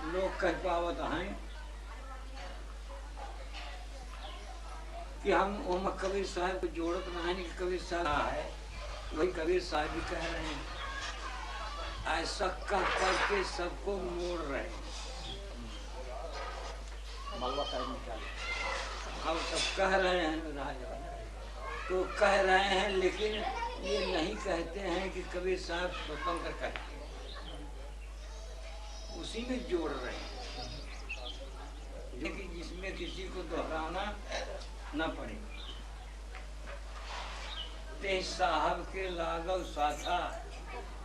लोग कह पावत हैं कि हम ओम कबीर साहब को जोड़त नहीं कि कबीर साहब है, वही कबीर साहब भी कह रहे हैं, ऐसा कह करके सबको मोड़ रहे हैं। मलबा साहब निकाले हम सब कह रहे हैं राजा, तो कह रहे हैं, लेकिन ये नहीं कहते हैं कि कबीर साहब स्वतंत्र कहते हैं, उसी में जोड़ रहे हैं, लेकिन जिसमें किसी को दोहराना न पड़े। ते साहब के लागव साथा,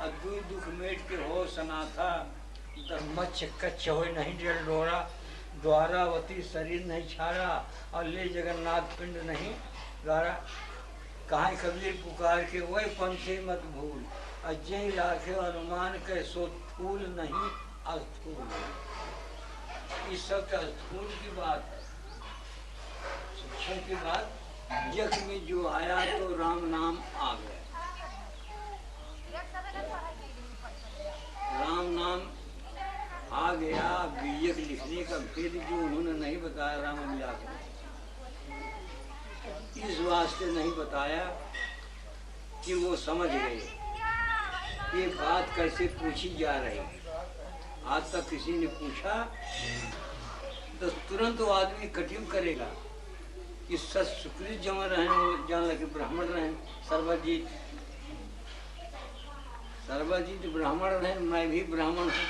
अद्भुत दुख मेट के हो सनाथा, मच्छ कच्छ हो नहीं जल डोरा, द्वारावती शरीर नहीं छाड़ा, और ले जगन्नाथ पिंड नहीं गारा। कहाँ कबीर पुकार के वही पंथे मत भूल, अजय लाखे अनुमान के सो फूल नहीं अस्थूल। इस सब अस्थूल की बात है, शिक्षण की बात। जग में जो आया तो राम नाम आ गया, राम नाम आ गया। बीजक लिखने का भेद जो उन्होंने नहीं बताया राम विलास में, इस वास्ते नहीं बताया कि वो समझ गए ये बात कैसे पूछी जा रही है। आज तक किसी ने पूछा तो तुरंत वो आदमी कटिंग करेगा कि सच सुकृत जमा रहे, वो जान लगे ब्राह्मण रहे, सर्वजीत सर्वजीत ब्राह्मण रहे, मैं भी ब्राह्मण हूँ।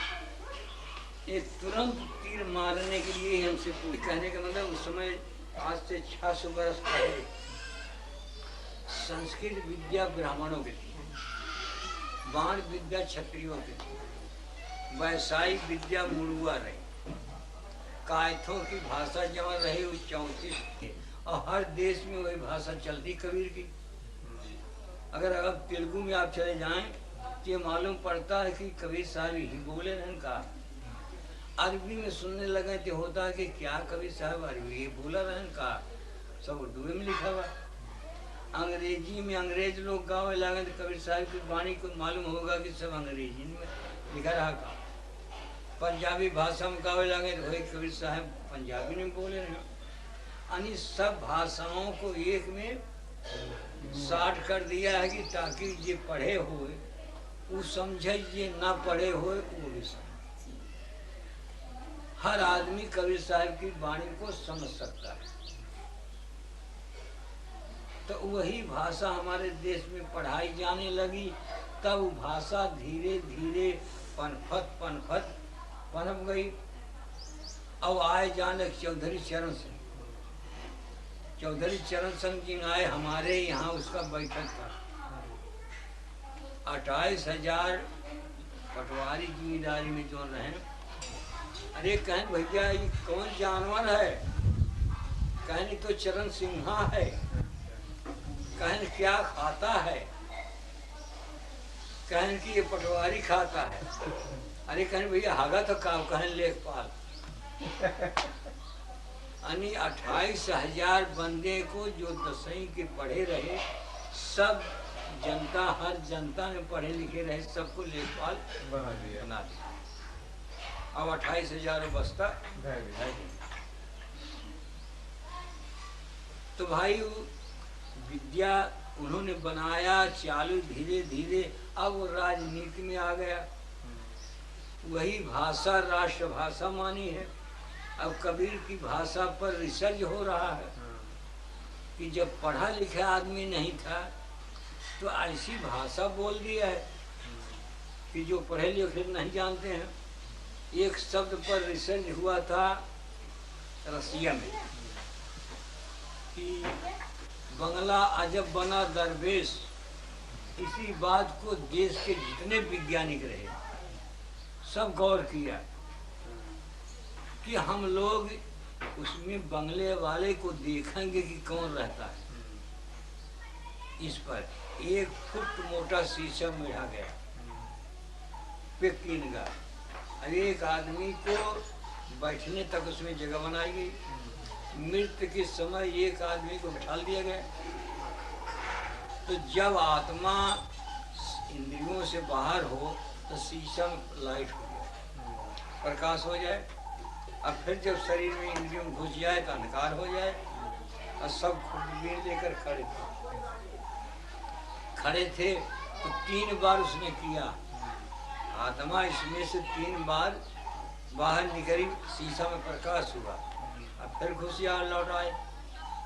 ये तुरंत तीर मारने के लिए हमसे पूछ, कहने का मतलब उस समय आज से 600 वर्ष पहले संस्कृत विद्या ब्राह्मणों की थी, बाण विद्या क्षत्रियों की थी, वैसायिक विद्या मुड़ुआ रही, कायथों की भाषा जमा रही वो 34 थी, और हर देश में वही भाषा चलती कबीर की। अगर अब तेलुगु में आप चले जाएं तो ये मालूम पड़ता है कि कबीर साहब ही बोले नहीं कहा। अरबी में सुनने लगे तो होता है कि क्या कबीर साहब अरबी ये बोला रहन का, सब उर्दू में लिखा हुआ। अंग्रेजी में अंग्रेज लोग गावे लगे तो कबीर साहब की वाणी को मालूम होगा कि सब अंग्रेजी में लिखा रहा का। पंजाबी भाषा में गावे लगे तो वही कबीर साहब पंजाबी में बोले रहे। यानी सब भाषाओं को एक में साठ कर दिया है कि ताकि ये पढ़े हुए वो समझे, ये ना पढ़े हुए वो भी समझे। हर आदमी कबीर साहब की वाणी को समझ सकता है। तो वही भाषा हमारे देश में पढ़ाई जाने लगी, तब वो भाषा धीरे धीरे पनपत पनप गई। अब आए जाने चौधरी चरण सिंह, चौधरी चरण सिंह आए हमारे यहाँ, उसका बैठक था। 28,000 पटवारी जिम्मेदारी में जो रहे। अरे कहें भैया ये कौन जानवर है, कहें तो चरण सिंहा है, कहें क्या खाता है, कहें कि ये पटवारी खाता है। अरे कहें भैया हागा तो काम, कहें लेखपाल। यानी 28,000 बंदे को जो दसवीं के पढ़े रहे, सब जनता, हर जनता में पढ़े लिखे रहे, सबको लेखपाल बना दिया। अब 28,000 बस्ता है। तो भाई विद्या उन्होंने बनाया चालू धीरे धीरे, अब वो राजनीति में आ गया। वही भाषा राष्ट्रभाषा मानी है। अब कबीर की भाषा पर रिसर्च हो रहा है कि जब पढ़ा लिखा आदमी नहीं था तो ऐसी भाषा बोल दिया है कि जो पढ़े लिखे नहीं जानते हैं। एक शब्द पर रिसर्च हुआ था रसिया में कि बंगला अजब बना दरवेश। इसी बात को देश के जितने वैज्ञानिक रहे सब गौर किया कि हम लोग उसमें बंगले वाले को देखेंगे कि कौन रहता है। इस पर 1 फुट मोटा शीशा मेढ़ा गया पेकिन का, एक आदमी को बैठने तक उसमें जगह बनाई गई। मृत्यु के समय एक आदमी को बिठा दिया गया। तो जब आत्मा इंद्रियों से बाहर हो तो शीशा में लाइट हो गया। प्रकाश हो जाए। अब फिर जब शरीर में इंद्रियों में घुस जाए तो अंधकार हो जाए। और सब खुदबीन लेकर खड़े थे तो 3 बार उसने किया। आत्मा इसमें से 3 बार बाहर निकली, शीशा में प्रकाश हुआ। अब फिर घुसिया लौट आए।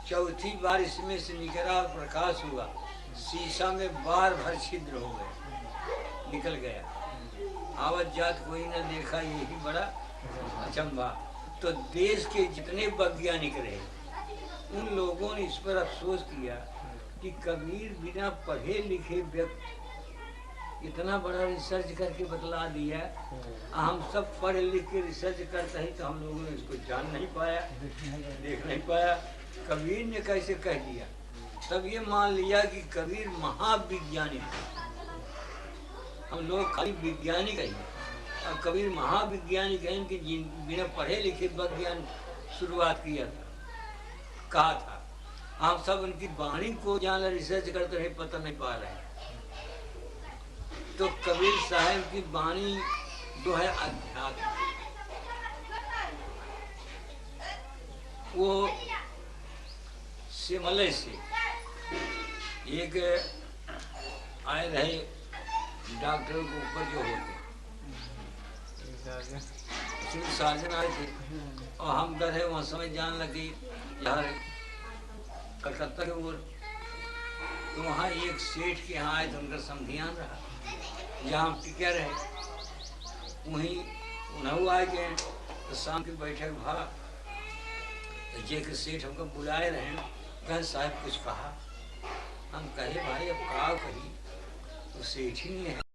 चौथी बार इसमें से निकला और प्रकाश हुआ, शीशा में बार भर छिद्र हो गए, निकल गया। आवत जात कोई न देखा, यही बड़ा अचंभा। तो देश के जितने वैज्ञानिक रहे उन लोगों ने इस पर अफसोस किया कि कबीर बिना पढ़े लिखे व्यक्ति इतना बड़ा रिसर्च करके बतला दिया। हम सब पढ़ लिख के रिसर्च करते हैं तो हम लोगों ने इसको जान नहीं पाया, देख नहीं पाया। कबीर ने कैसे कह दिया, तब ये मान लिया कि कबीर महाविज्ञानी थे। हम लोग खाली वैज्ञानिक हैं और कबीर महाविज्ञानिक हैं कि बिना पढ़े लिखे विज्ञान शुरुआत किया था, कहा था। हम सब उनकी वाणी को जान रिसर्च करते रहे, पता नहीं पा रहे हैं। तो कबीर साहब की वाणी जो है अध्यात्म, वो सिमले से एक आए रहे डॉक्टर के ऊपर जो होते सार्जन आए थे और हम डर है वहाँ समय जान लगे यार कलकत्ता के ओर। तो वहाँ एक सेठ के यहाँ आए थे, उनका समधियान रहा, जहाँ हम टिके रहे वहीं उन्हें आए गए। तो शाम की बैठक भा तो जे के सेठ हमको बुलाए रहे, कहे साहब कुछ कहा। हम कहे भाई अब का कही, तो सेठ ही नहीं है।